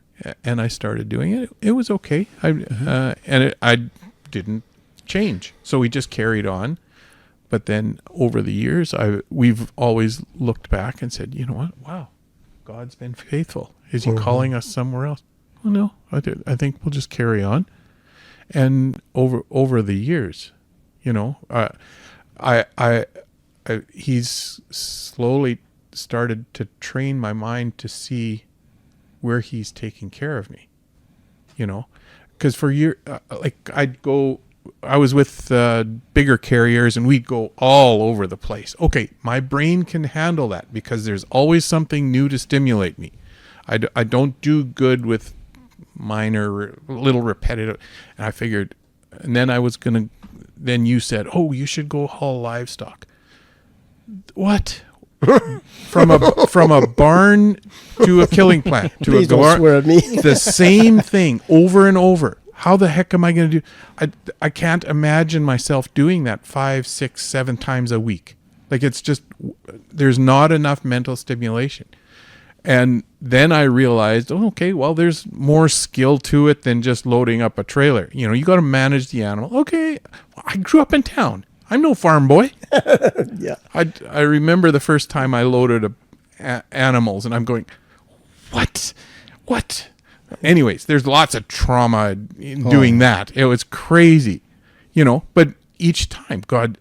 And I started doing it. It was okay. I didn't change, so we just carried on. But then over the years, we've always looked back and said, you know what? Wow, God's been faithful. Is He calling us somewhere else? Well, no. I think we'll just carry on. And over the years, He's slowly started to train my mind to see where He's taking care of me. Because for years, I was with bigger carriers, and we'd go all over the place. Okay, my brain can handle that because there's always something new to stimulate me. I don't do good with minor, little repetitive. And I figured, and then then you said, oh, you should go haul livestock. What? From a barn to a killing plant to Please a don't barn. swear at me. The same thing over and over. How the heck am I going to do? I can't imagine myself doing that 5, 6, 7 times a week. Like, it's just, there's not enough mental stimulation. And then I realized, okay, well, there's more skill to it than just loading up a trailer. You got to manage the animal. Okay, I grew up in town. I'm no farm boy. Yeah. I remember the first time I loaded animals, and I'm going, what? Anyways, there's lots of trauma in doing that. It was crazy, But each time, God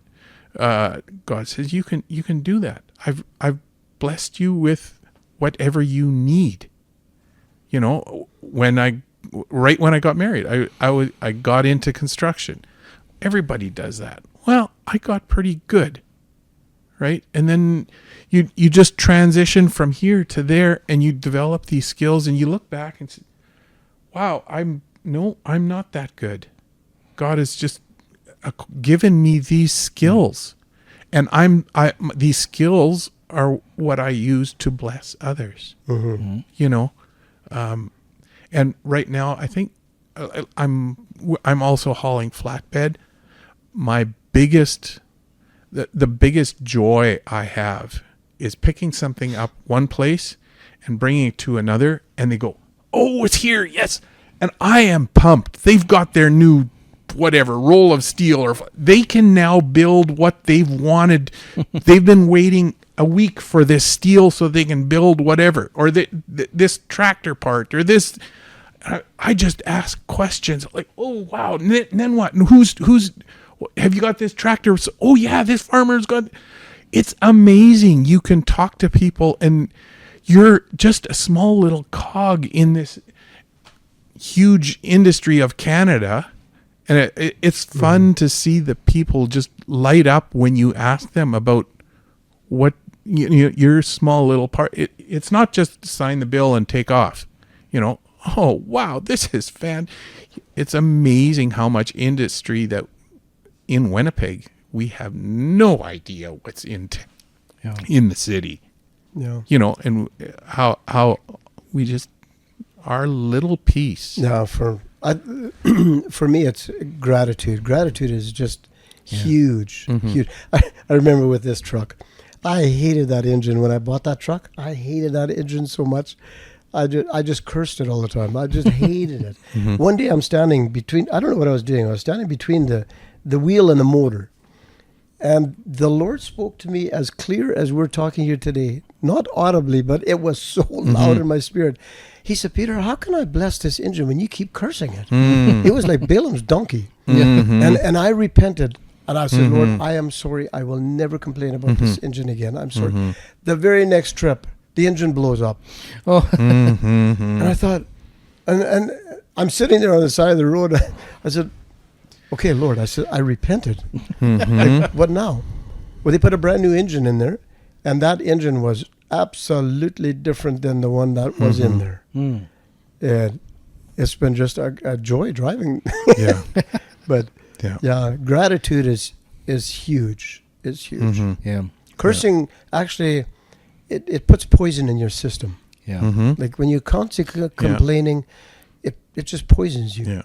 says, you can do that. I've blessed you with whatever you need. When I got married, I got into construction. Everybody does that. Well, I got pretty good, right? And then you just transition from here to there, and you develop these skills, and you look back and say, wow, I'm not that good. God has just given me these skills, and these skills are what I use to bless others. You know, and right now I think I'm also hauling flatbed. My biggest, the biggest joy I have is picking something up one place and bringing it to another, and they go, oh, it's here, yes. And I am pumped. They've got their new whatever roll of steel, or they can now build what they've wanted. They've been waiting a week for this steel so they can build whatever, or this tractor part, or this. I just ask questions like, oh wow, and then what? And who's? Have you got this tractor? Oh yeah, this farmer's got. It's amazing. You can talk to people, and you're just a small little cog in this huge industry of Canada. And it's fun to see the people just light up when you ask them about what your small little part. It's not just sign the bill and take off. Oh wow, this is it's amazing how much industry that in Winnipeg we have no idea what's in the city. Yeah. And how we just our little piece. Yeah, for me, it's gratitude. Gratitude is just huge, huge. I remember with this truck, I hated that engine when I bought that truck. I hated that engine so much. I just cursed it all the time. I just hated it. One day I'm standing between, I don't know what I was doing. I was standing between the wheel and the motor. And the Lord spoke to me as clear as we're talking here today. Not audibly, but it was so loud in my spirit. He said, Peter, how can I bless this engine when you keep cursing it? It was like Balaam's donkey. And I repented. And I said, Lord, I am sorry. I will never complain about this engine again. I'm sorry. The very next trip, the engine blows up. And I thought, and I'm sitting there on the side of the road. I said, okay, Lord, I said, I repented. Like, what now? Well, they put a brand new engine in there, and that engine was absolutely different than the one that was in there. And it's been just a joy driving. But gratitude is huge. It's huge. Cursing actually, it puts poison in your system. Like when you're constantly complaining, it just poisons you.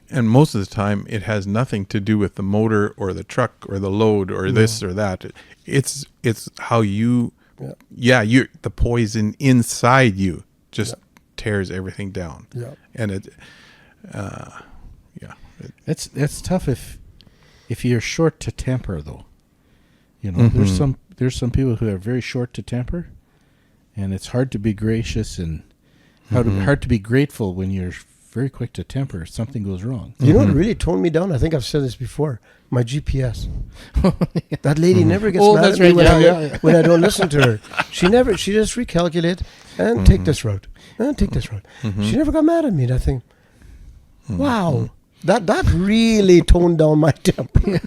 And most of the time, it has nothing to do with the motor or the truck or the load or this or that. It's how you, the poison inside you just tears everything down. And that's tough if you're short to temper, though. There's some people who are very short to temper, and it's hard to be gracious and hard to be grateful when you're very quick to temper. Something goes wrong. You know what really toned me down? I think I've said this before. My GPS. That lady never gets mad at me when I don't listen to her. She just recalculate and take this route and take this route. She never got mad at me. And I think, wow, that really toned down my temper.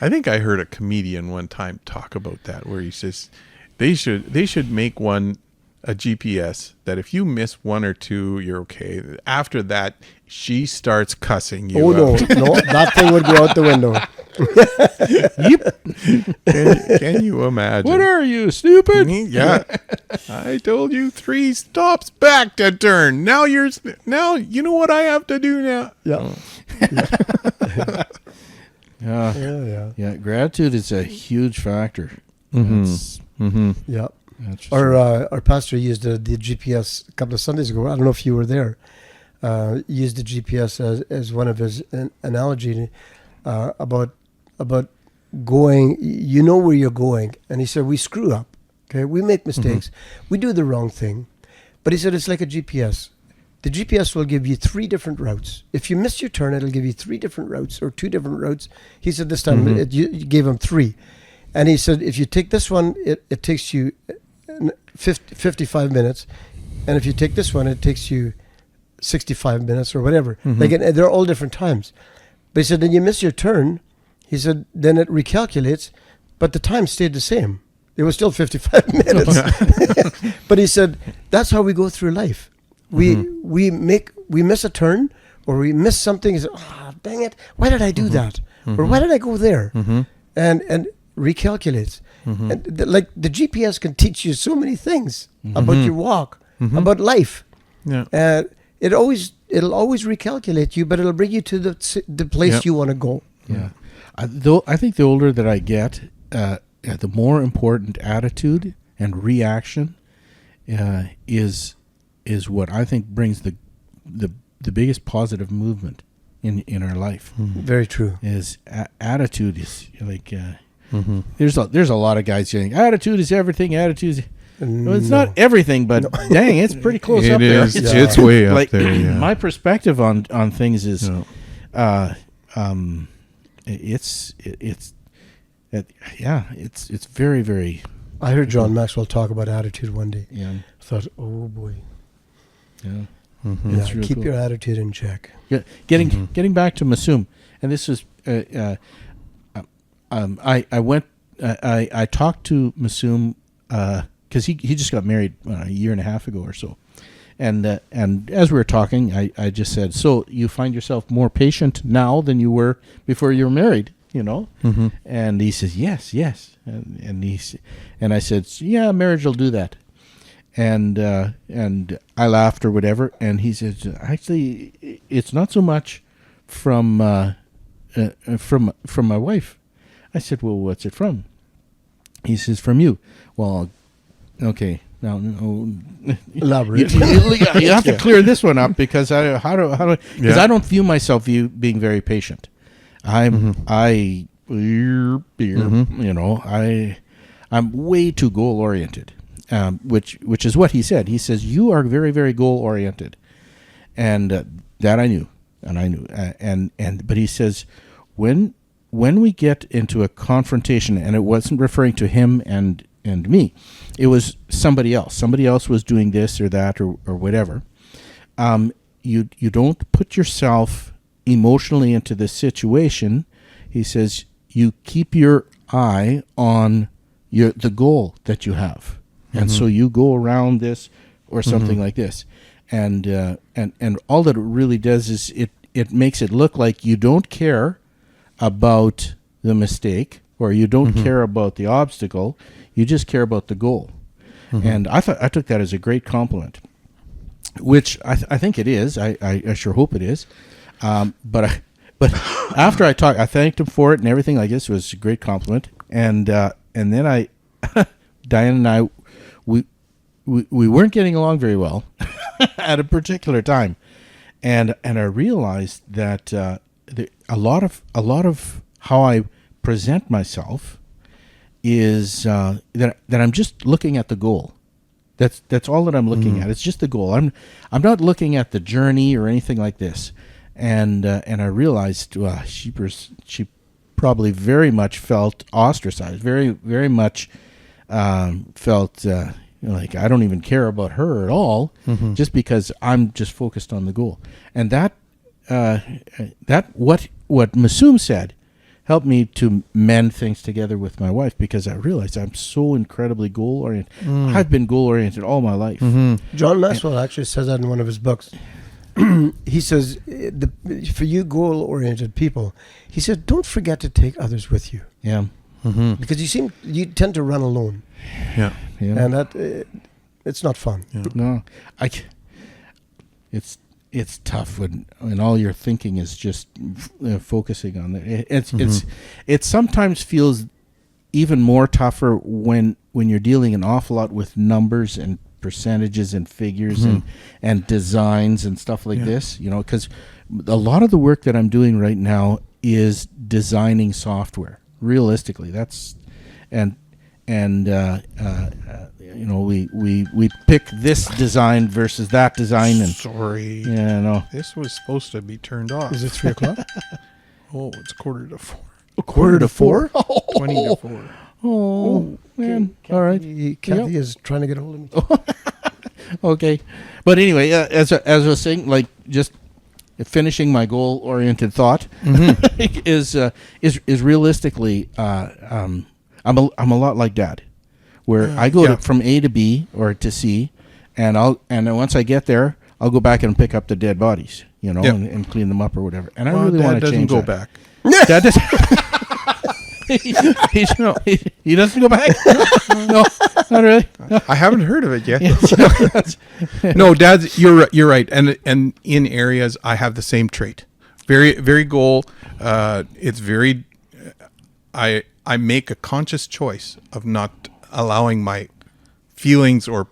I think I heard a comedian one time talk about that, where he says they should make a GPS that if you miss one or two, you're okay. After that, she starts cussing you. No, that thing would go out the window. Can you imagine? What are you, stupid? Yeah, I told you 3 stops back to turn. Now you know what I have to do now. Gratitude is a huge factor. Our pastor used the GPS a couple of Sundays ago. I don't know if you were there. Used the GPS as one of his analogy about going. You know where you're going, and he said we screw up. Okay, we make mistakes. We do the wrong thing, but he said it's like a GPS. The GPS will give you 3 different routes. If you miss your turn, it'll give you 3 different routes or 2 different routes. He said this time you gave him 3. And he said, if you take this one, it takes you 55 minutes. And if you take this one, it takes you 65 minutes or whatever. Like, they're all different times. But he said, then you miss your turn. He said, then it recalculates, but the time stayed the same. It was still 55 minutes. But he said, that's how we go through life. We miss a turn, or we miss something. He said, dang it, why did I do that? Or why did I go there? And recalculates. And like the GPS can teach you so many things about your walk, about life. Yeah. And it'll always recalculate you, but it'll bring you to the place you want to go. Yeah. I think the older that I get, the more important attitude and reaction is what I think brings the biggest positive movement in our life. Very true. Is attitude is like there's a lot of guys saying attitude is everything. Attitude is, well, it's not everything, but dang, it's pretty close up there. It's way up like, there. Yeah. My perspective on things is, it's very, very. I heard John Maxwell talk about attitude one day. Yeah. I thought, oh boy. Yeah. Yeah, keep your attitude in check. Yeah. Getting back to Massoum, and this is I went I talked to Massoum because he just got married a year and a half ago or so, and as we were talking, I just said, so you find yourself more patient now than you were before you were married, you know? And he says yes, and I said, yeah, marriage will do that. And I laughed or whatever, and he says, actually, it's not so much from my wife. I said, well, what's it from? He says, from you. Well, okay, now Elaborate. you have to clear this one up because I don't view myself being very patient. I'm way too goal oriented. Which is what he said. He says, you are very, very goal oriented, and that I knew, but he says, when we get into a confrontation, and it wasn't referring to him and me, it was somebody else. Somebody else was doing this or that or whatever. You don't put yourself emotionally into this situation. He says you keep your eye on the goal that you have. And so you go around this or something like this, and all that it really does is it makes it look like you don't care about the mistake or you don't care about the obstacle. You just care about the goal. And I took that as a great compliment, which I think it is. I sure hope it is. But after I talked, I thanked him for it and everything like this. It was a great compliment. And then Diane and I. We weren't getting along very well at a particular time, and I realized that a lot of how I present myself is that I'm just looking at the goal. That's all that I'm looking at. It's just the goal. I'm not looking at the journey or anything like this. And I realized she probably very much felt ostracized. Very, very much felt. Like I don't even care about her at all, just because I'm just focused on the goal. And that what Massoum said helped me to mend things together with my wife, because I realized I'm so incredibly goal oriented. I've been goal oriented all my life. John Maxwell actually says that in one of his books. He says, for you goal oriented people, he said, don't forget to take others with you. Yeah. Because you tend to run alone. Yeah. And that it's not fun. Yeah. No, it's tough when all you're thinking is just focusing on it. It sometimes feels even more tougher when you're dealing an awful lot with numbers and percentages and figures and designs and stuff like this. You know, because a lot of the work that I'm doing right now is designing software. Realistically, that's we pick this design versus that design, and sorry, this was supposed to be turned off. Is it 3 o'clock? Oh, it's 3:45. A 3:45? 20 to 4. Oh man! Kathy, all right, Kathy is trying to get a hold of me. Okay, but anyway, as I was saying, like just finishing my goal-oriented thought is realistically, I'm a lot like Dad, where I go from A to B or to C, and then once I get there, I'll go back and pick up the dead bodies, and clean them up or whatever. And I really want to change go that. back. Dad doesn't. He doesn't go back. No, not really. No. I haven't heard of it yet. No, Dad's. You're right. And in areas, I have the same trait. Very, very goal. It's very. I make a conscious choice of not allowing my feelings or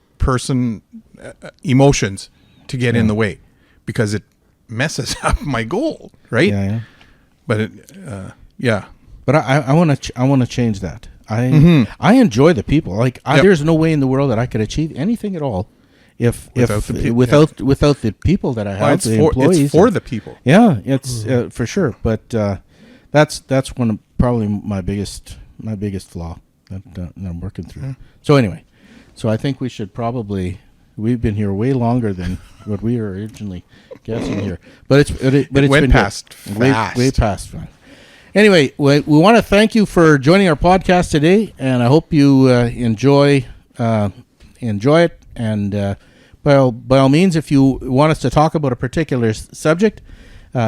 emotions to get in the way, because it messes up my goal. Right. Yeah. But But I want to change that. I enjoy the people. Like there's no way in the world that I could achieve anything at all without the people that I have, the employees. It's for the people. Yeah, it's for sure. But that's one of probably my biggest flaw that I'm working through. So anyway, I think we should probably. We've been here way longer than what we were originally guessing here, but it's went been past fast. way past fast. Anyway, we want to thank you for joining our podcast today, and I hope you enjoy it. And by all means, if you want us to talk about a particular subject,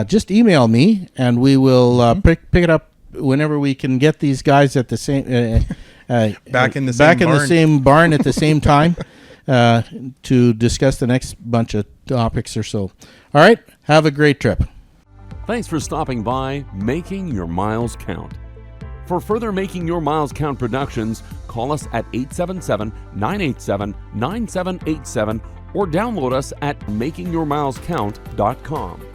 just email me, and we will pick it up whenever we can get these guys at the same back in the same barn at the same time to discuss the next bunch of topics or so. All right, have a great trip. Thanks for stopping by Making Your Miles Count. For further Making Your Miles Count productions, call us at 877-987-9787 or download us at makingyourmilescount.com.